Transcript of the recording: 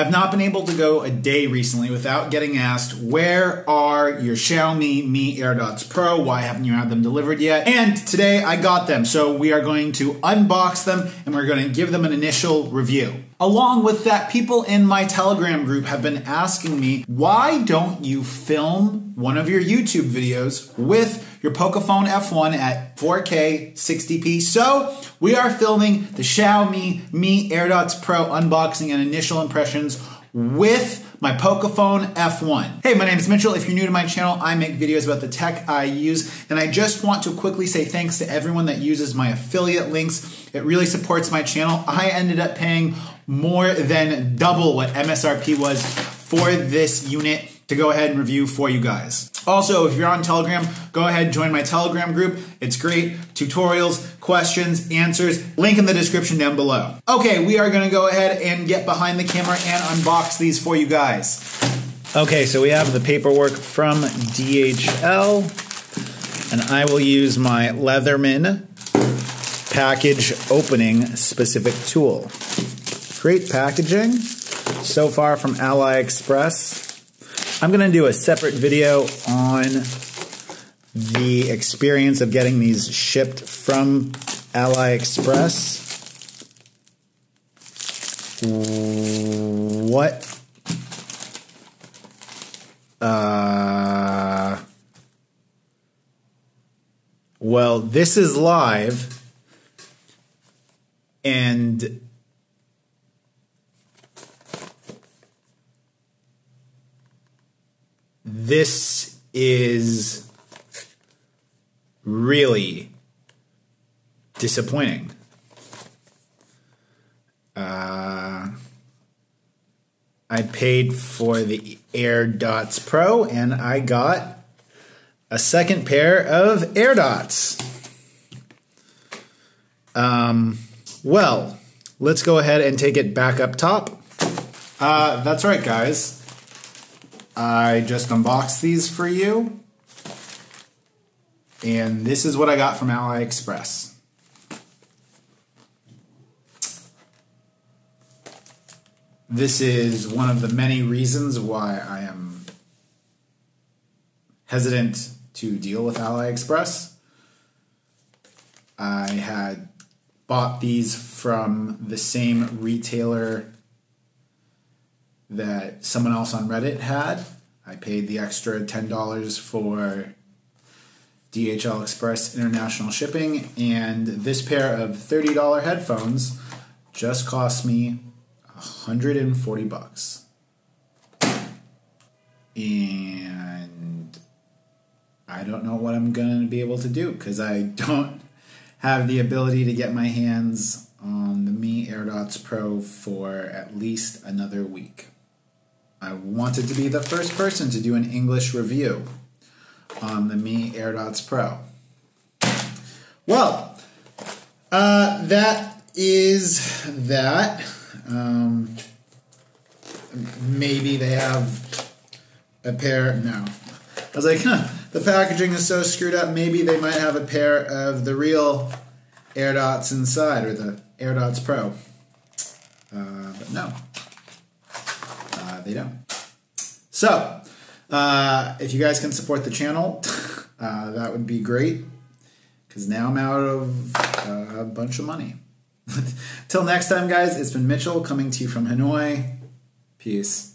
I've not been able to go a day recently without getting asked, where are your Xiaomi Mi AirDots Pro? Why haven't you had them delivered yet? And today I got them, so we are going to unbox them and we're going to give them an initial review. Along with that, people in my Telegram group have been asking me, why don't you film one of your YouTube videos with your Poco phone F1 at 4K 60p? So we are filming the Xiaomi Mi AirDots Pro unboxing and initial impressions with my Poco phone F1. Hey, my name is Mitchell. If you're new to my channel, I make videos about the tech I use, and I just want to quickly say thanks to everyone that uses my affiliate links. It really supports my channel. I ended up paying more than double what MSRP was for this unit to go ahead and review for you guys. Also, if you're on Telegram, go ahead and join my Telegram group. It's great. Tutorials, questions, answers, link in the description down below. Okay, we are gonna go ahead and get behind the camera and unbox these for you guys. Okay, so we have the paperwork from DHL, and I will use my Leatherman package opening specific tool. Great packaging so far from AliExpress. I'm going to do a separate video on the experience of getting these shipped from AliExpress. What? Well, this is live, and this is really disappointing. I paid for the AirDots Pro and I got a second pair of AirDots. Well, let's go ahead and take it back up top. That's right, guys. I just unboxed these for you, and this is what I got from AliExpress. This is one of the many reasons why I am hesitant to deal with AliExpress. I had bought these from the same retailer that someone else on Reddit had. I paid the extra $10 for DHL Express international shipping, and this pair of $30 headphones just cost me $140. And I don't know what I'm going to be able to do because I don't have the ability to get my hands on the Mi AirDots Pro for at least another week. I wanted to be the first person to do an English review on the Mi AirDots Pro. Well, that is that. Maybe they have a pair. No. I was like, the packaging is so screwed up. Maybe they might have a pair of the real AirDots inside, or the AirDots Pro. But no. They don't. So, if you guys can support the channel, that would be great, because now I'm out of a bunch of money. Till next time, guys, it's been Mitchell coming to you from Hanoi. Peace.